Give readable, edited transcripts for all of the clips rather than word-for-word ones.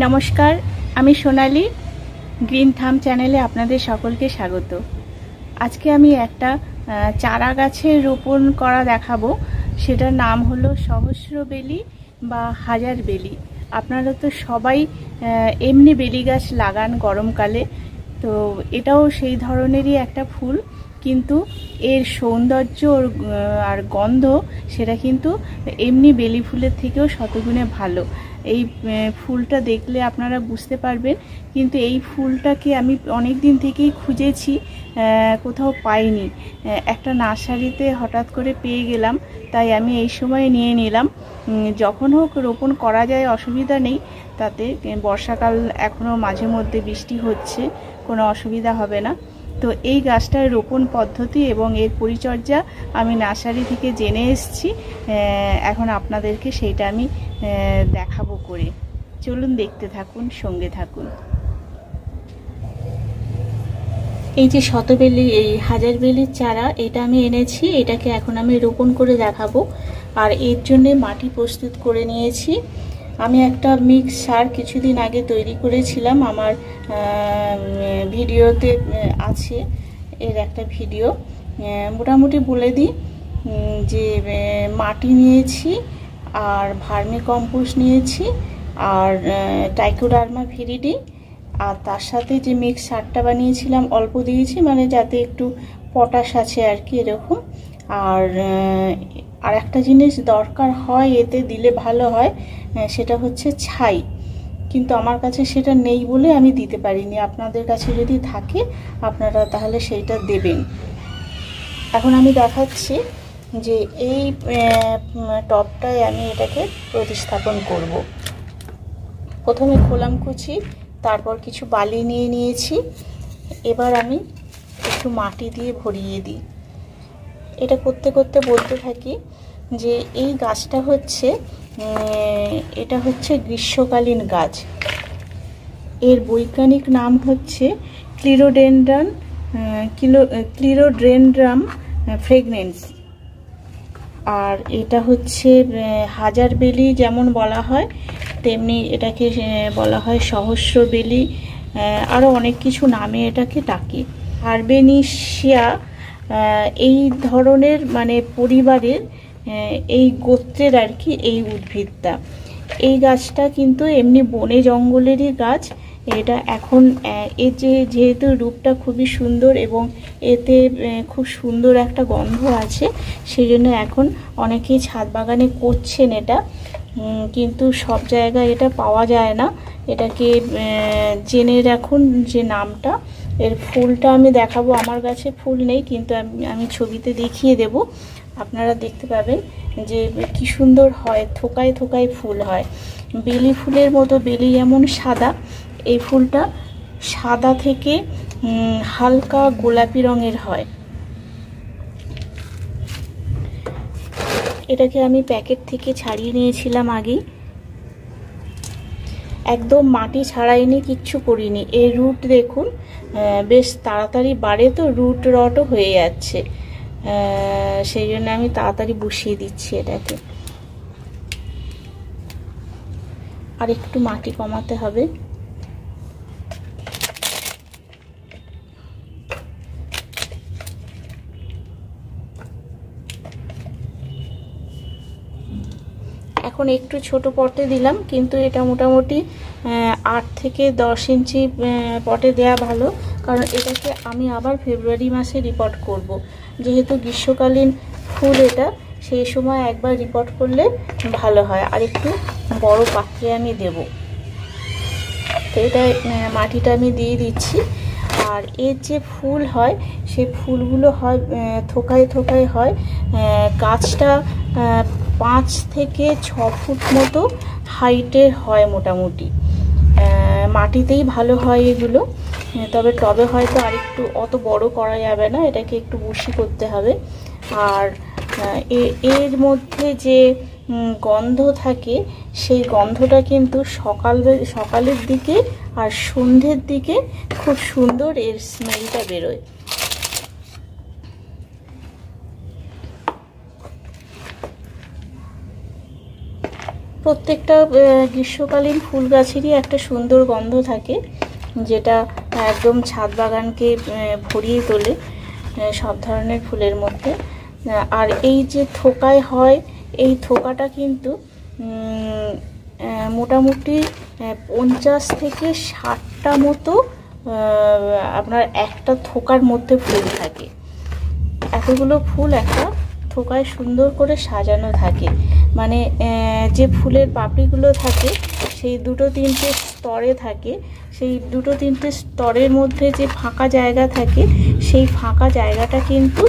নমস্কার, আমি সোনালি। গ্রিন থাম চ্যানেলে আপনাদের সকলকে স্বাগত। আজকে আমি একটা চারা গাছের রোপণ করা দেখাবো। সেটার নাম হলো সহস্রবেলি বা হাজার বেলি। আপনারা তো সবাই এমনি বেলি গাছ লাগান গরমকালে, তো এটাও সেই ধরনেরই একটা ফুল, কিন্তু এর সৌন্দর্য আর গন্ধ সেটা কিন্তু এমনি বেলি ফুলের থেকেও শতগুণে ভালো। এই ফুলটা দেখলে আপনারা বুঝতে পারবেন। কিন্তু এই ফুলটাকে আমি অনেক দিন থেকেই খুঁজেছি, কোথাও পাইনি। একটা নার্সারিতে হঠাৎ করে পেয়ে গেলাম, তাই আমি এই সময় নিয়ে নিলাম। যখন হোক রোপণ করা যায়, অসুবিধা নেই তাতে। বর্ষাকাল এখনও মাঝে মধ্যে বৃষ্টি হচ্ছে, কোনো অসুবিধা হবে না। তো এই গাছটার রোপণ পদ্ধতি এবং এর পরিচর্যা আমি নার্সারি থেকে জেনে এসেছি। এখন আপনাদেরকে সেইটা আমি দেখাবো করে। চলুন দেখতে থাকুন, সঙ্গে থাকুন। এই যে শতবেলি, এই হাজার বেলির চারা, এটা আমি এনেছি। এটাকে এখন আমি রোপণ করে দেখাবো। আর এর জন্যে মাটি প্রস্তুত করে নিয়েছি। আমি একটা মিক্স সার কিছুদিন আগে তৈরি করেছিলাম, আমার ভিডিওতে আছে এর একটা ভিডিও। মোটামুটি বলে দিই যে মাটি নিয়েছি, আর ভার্মি কম্পোস্ট নিয়েছি, আর ট্রাইকোডার্মা ভিরিডি, আর তার সাথে যে মিক্স সারটা বানিয়েছিলাম অল্প দিয়েছি, মানে যাতে একটু পটাশ আছে আর কি, এরকম। আর একটা জিনিস দরকার হয়, এতে দিলে ভালো হয়, সেটা হচ্ছে ছাই। কিন্তু আমার কাছে সেটা নেই বলে আমি দিতে পারিনি। আপনাদের কাছে যদি থাকে আপনারা তাহলে সেইটা দেবেন। এখন আমি দেখাচ্ছি যে এই টবটায় আমি এটাকে প্রতিস্থাপন করব। প্রথমে খোলামকুচি, তারপর কিছু বালি নিয়ে নিয়েছি। এবার আমি একটু মাটি দিয়ে ভরিয়ে দিই। এটা করতে করতে বলতে থাকি যে এই গাছটা হচ্ছে, এটা হচ্ছে গ্রীষ্মকালীন গাছ। এর বৈজ্ঞানিক নাম হচ্ছে ক্লিরোডেনড্রাম ফ্রেগনেন্স। আর এটা হচ্ছে হাজার বেলি যেমন বলা হয়, তেমনি এটাকে বলা হয় সহস্রবেলি, আরও অনেক কিছু নামে এটাকে ডাকে। আরবেনিশিয়া এই ধরনের মানে পরিবারের, এই গোত্রের আর কি এই উদ্ভিদটা। এই গাছটা কিন্তু এমনি বনে জঙ্গলেরই গাছ। এটা এখন এর যেহেতু রূপটা খুবই সুন্দর এবং এতে খুব সুন্দর একটা গন্ধ আছে, সেই জন্য এখন অনেকেই ছাদ বাগানে করছেন এটা। কিন্তু সব জায়গায় এটা পাওয়া যায় না। এটাকে জেনে রাখুন যে নামটা। এর ফুলটা আমি দেখাবো। আমার কাছে ফুল নেই, কিন্তু আমি ছবিতে দেখিয়ে দেব, আপনারা দেখতে পাবেন যে কি সুন্দর হয়। থোকায় থোকায় ফুল হয়, বেলি ফুলের মতো। বেলি যেমন সাদা, এই ফুলটা সাদা থেকে হালকা গোলাপি রঙের হয়। এটাকে আমি প্যাকেট থেকে ছাড়িয়ে নিয়েছিলাম আগেই, একদম মাটি ছাড়াইনি, কিচ্ছু করিনি। এই রুট দেখুন বেশ তাড়াতাড়ি বাড়ে, তো রুট রটও হয়ে যাচ্ছে, সেই জন্য আমি তাড়াতাড়ি বসিয়ে দিচ্ছি এটাকে। আর একটু মাটি কমাতে হবে। এখন একটু ছোট পটে দিলাম, কিন্তু এটা মোটামুটি 8 থেকে 10 ইঞ্চি পটে দেয়া ভালো, কারণ এটাকে আমি আবার ফেব্রুয়ারি মাসে রিপোর্ট করব। যেহেতু গ্রীষ্মকালীন ফুল এটা, সেই সময় একবার রিপোর্ট করলে ভালো হয়। আর একটু বড় পাত্রে আমি দেব। তো এটা মাটিটা আমি দিয়ে দিচ্ছি। আর এর যে ফুল হয়, সেই ফুলগুলো হয় থোকায় থোকায় হয়। গাছটা 5 থেকে 6 ফুট মতো হাইটের হয় মোটামুটি। মাটিতেই ভালো হয় এগুলো, তবে টবে হয়তো আরেকটু অত বড় করা যাবে না, এটাকে একটু বেশি করতে হবে। আর এর মধ্যে যে গন্ধ থাকে, সেই গন্ধটা কিন্তু সকালের দিকে আর সন্ধ্যের দিকে খুব সুন্দর এর স্মেলটা বেরোয়। প্রত্যেকটা গ্রীষ্মকালীন ফুল গাছেরই একটা সুন্দর গন্ধ থাকে, যেটা একদম ছাদ বাগানকে ভরিয়ে তোলে সব ধরনের ফুলের মধ্যে। আর এই যে থোকায় হয়, এই থোকাটা কিন্তু মোটামুটি 50 থেকে 60টা মতো আপনার একটা থোকার মধ্যে ফুল থাকে। এতগুলো ফুল একটা থোকায় সুন্দর করে সাজানো থাকে। মানে যে ফুলের পাপড়িগুলো থাকে সেই 2-3টে স্তরে থাকে। সেই 2-3টে স্তরের মধ্যে যে ফাঁকা জায়গা থাকে, সেই ফাঁকা জায়গাটা কিন্তু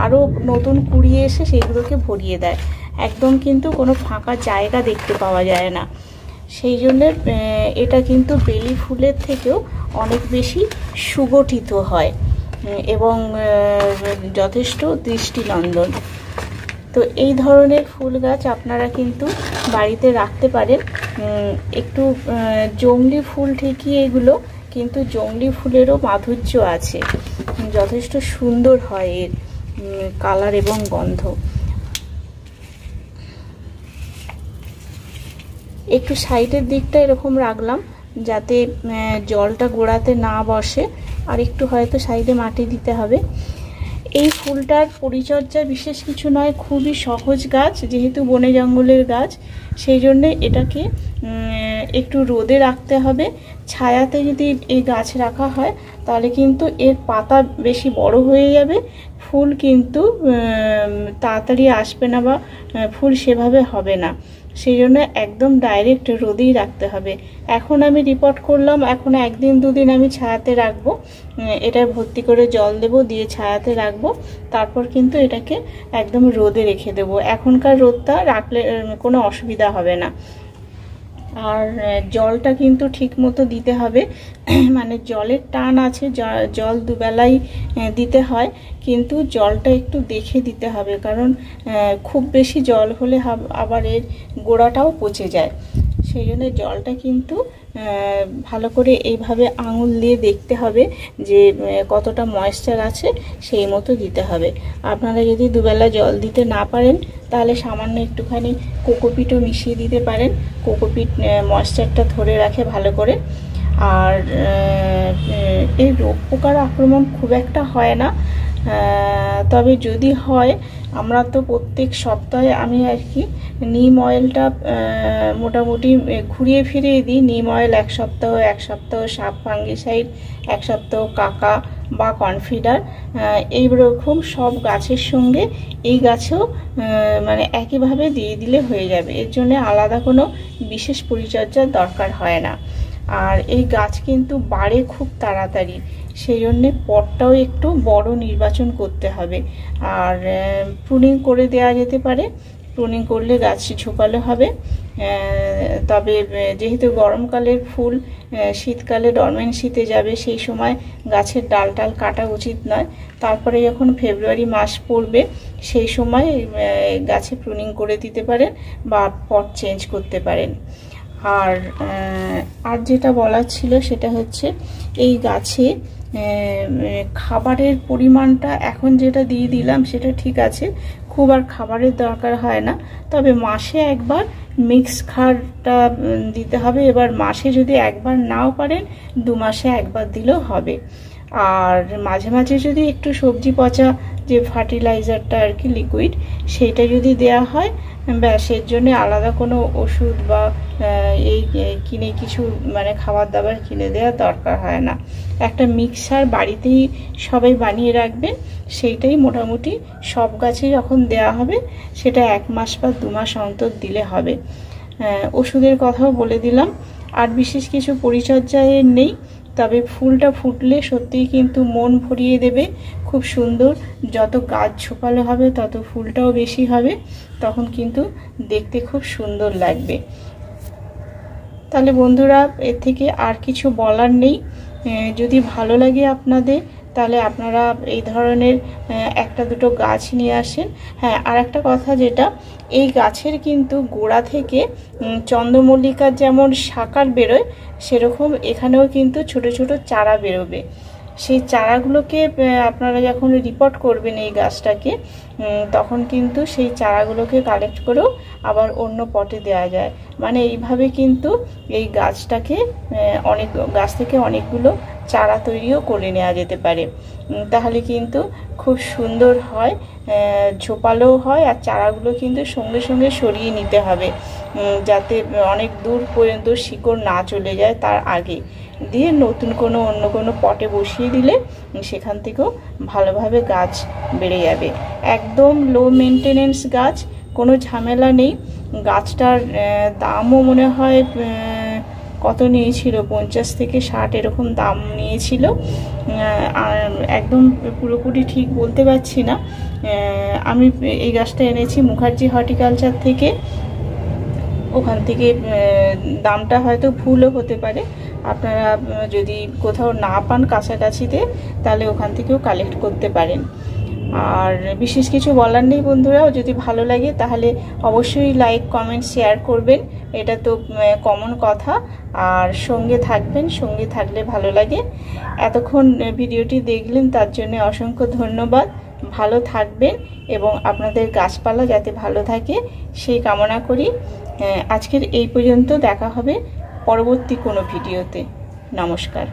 আরও নতুন কুড়িয়ে এসে সেইগুলোকে ভরিয়ে দেয়। একদম কিন্তু কোনো ফাঁকা জায়গা দেখতে পাওয়া যায় না। সেই জন্য এটা কিন্তু বেলি ফুলের থেকেও অনেক বেশি সুগঠিত হয় এবং যথেষ্ট দৃষ্টিনন্দন। তো এই ধরনের ফুল গাছ আপনারা কিন্তু বাড়িতে রাখতে পারেন। একটু জংলি ফুল ঠিকই এগুলো, কিন্তু জংলি ফুলেরও মাধুর্য আছে, যথেষ্ট সুন্দর হয় এর কালার এবং গন্ধ। একটু সাইডের দিকটা এরকম রাখলাম যাতে জলটা গোড়াতে না বসে, আর একটু হয়তো সাইডে মাটি দিতে হবে। এই ফুলটার পরিচর্যা বিশেষ কিছু নয়, খুবই সহজ গাছ, যেহেতু বনে জঙ্গলের গাছ, সেই জন্যে এটাকে একটু রোদে রাখতে হবে। ছায়াতে যদি এই গাছ রাখা হয় তাহলে কিন্তু এর পাতা বেশি বড় হয়ে যাবে, ফুল কিন্তু তাড়াতাড়ি আসবে না বা ফুল সেভাবে হবে না। সেই জন্য একদম ডাইরেক্ট রোদেই রাখতে হবে। এখন আমি রিপোর্ট করলাম, এখন 1-2 দিন আমি ছায়াতে রাখবো। এটা ভর্তি করে জল দেব, দিয়ে ছায়াতে রাখবো, তারপর কিন্তু এটাকে একদম রোদে রেখে দেবো। এখনকার রোদটা রাখলে কোনো অসুবিধা হবে না। আর জলটা কিন্তু ঠিক মতো দিতে হবে, মানে জলের টান আছে, জল দুবেলাই দিতে হয়, কিন্তু জলটা একটু দেখে দিতে হবে, কারণ খুব বেশি জল হলে আবার এর গোড়াটাও পচে যায়। সেই জন্য জলটা কিন্তু ভালো করে এইভাবে আঙুল দিয়ে দেখতে হবে যে কতটা ময়েশ্চার আছে, সেই মতো দিতে হবে। আপনারা যদি দুবেলা জল দিতে না পারেন তাহলে সামান্য একটুখানি কোকোপিটও মিশিয়ে দিতে পারেন। কোকোপিট ময়েশ্চারটা ধরে রাখে ভালো করে। আর এই রোগ পোকার আক্রমণ খুব একটা হয় না, তবে যদি হয়, আমরা তো প্রত্যেক সপ্তাহে আমি আর কি নিম অয়েলটা মোটামুটি ঘুরিয়ে ফিরিয়ে দিই। নিম অয়েল 1 সপ্তাহ সাপ ফাঙ্গিসাইড 1 সপ্তাহ, কাকা বা কনফিডার, এইরকম সব গাছের সঙ্গে এই গাছেও মানে একইভাবে দিয়ে দিলে হয়ে যাবে। এর জন্য আলাদা কোনো বিশেষ পরিচর্যার দরকার হয় না। আর এই গাছ কিন্তু বাড়ে খুব তাড়াতাড়ি, সেই জন্যে পটটাও একটু বড় নির্বাচন করতে হবে। আর প্রুনিং করে দেওয়া যেতে পারে, প্রুনিং করলে গাছ ঝোপালো হবে। তবে যেহেতু গরমকালের ফুল, শীতকালে ডরমেন্সিতে যাবে, সেই সময় গাছের ডাল টাল কাটা উচিত নয়। তারপরে যখন ফেব্রুয়ারি মাস পড়বে সেই সময় গাছে প্রুনিং করে দিতে পারেন বা পট চেঞ্জ করতে পারেন। আর যেটা বলার ছিল সেটা হচ্ছে, এই গাছে খাবারের পরিমাণটা এখন যেটা দিয়ে দিলাম সেটা ঠিক আছে, খুব আর খাবারের দরকার হয় না। তবে মাসে একবার মিক্স খাবারটা দিতে হবে। এবার মাসে যদি একবার নাও পারেন, 2 মাসে একবার দিলেও হবে। আর মাঝে মাঝে যদি একটু সবজি পচা যে ফার্টিলাইজারটা আর কি লিকুইড, সেইটা যদি দেয়া হয়, ব্যাস, এর জন্য আলাদা কোনো ওষুধ বা এই কিনে কিছু মানে খাবার দাবার কিনে দেওয়ার দরকার হয় না। একটা মিক্সার বাড়িতেই সবাই বানিয়ে রাখবেন, সেইটাই মোটামুটি সব গাছে যখন দেয়া হবে সেটা 1 মাস বা 2 মাস অন্তর দিলে হবে। ওষুধের কথাও বলে দিলাম। আর বিশেষ কিছু পরিচর্যা এর নেই, তবে ফুলটা ফুটলে সত্যিই কিন্তু মন ভরিয়ে দেবে, খুব সুন্দর। যত গাছ ঝোপালো হবে তত ফুলটাও বেশি হবে, তখন কিন্তু দেখতে খুব সুন্দর লাগবে। তাহলে বন্ধুরা, এর থেকে আর কিছু বলার নেই। যদি ভালো লাগে আপনাদের, তাহলে আপনারা এই ধরনের 1-2 গাছ নিয়ে আসেন। হ্যাঁ, আর একটা কথা, যেটা এই গাছের কিন্তু গোড়া থেকে চন্দ্রমল্লিকার যেমন শাখা বেরোয়, সেরকম এখানেও কিন্তু ছোট ছোট চারা বেরোবে। সেই চারাগুলোকে আপনারা যখন রিপোর্ট করবেন এই গাছটাকে, তখন কিন্তু সেই চারাগুলোকে কালেক্ট করেও আবার অন্য পটে দেওয়া যায়। মানে এইভাবে কিন্তু এই গাছটাকে গাছ থেকে অনেকগুলো চারা তৈরিও করে নেওয়া যেতে পারে। তাহলে কিন্তু খুব সুন্দর হয়, ঝোপালোও হয়। আর চারাগুলো কিন্তু সঙ্গে সঙ্গে সরিয়ে নিতে হবে, যাতে অনেক দূর পর্যন্ত শিকড় না চলে যায় তার আগে। দিয়ে নতুন অন্য কোনো পটে বসিয়ে দিলে সেখান থেকেও ভালোভাবে গাছ বেড়ে যাবে। একদম লো মেনটেনেন্স গাছ, কোনো ঝামেলা নেই। গাছটার দামও মনে হয় কত নিয়েছিল, 50 থেকে 60 এরকম দাম নিয়েছিল। আর একদম পুরোপুরি ঠিক বলতে পারছি না। আমি এই গাছটা এনেছি মুখার্জি হর্টিকালচার থেকে। ওখান থেকে দামটা হয়তো ভুলও হতে পারে। আপনারা যদি কোথাও না পান কাছাকাছিতে, তাহলে ওখান থেকেও কালেক্ট করতে পারেন। আর বিশেষ কিছু বলার নেই বন্ধুরা। যদি ভালো লাগে তাহলে অবশ্যই লাইক, কমেন্ট, শেয়ার করবেন। এটা তো কমন কথা। আর সঙ্গে থাকবেন, সঙ্গে থাকলে ভালো লাগে। এতক্ষণ ভিডিওটি দেখলেন তার জন্য অসংখ্য ধন্যবাদ। ভালো থাকবেন এবং আপনাদের গাছপালা যাতে ভালো থাকে সেই কামনা করি। আজকের এই পর্যন্ত। দেখা হবে পরবর্তী কোনো ভিডিওতে। নমস্কার।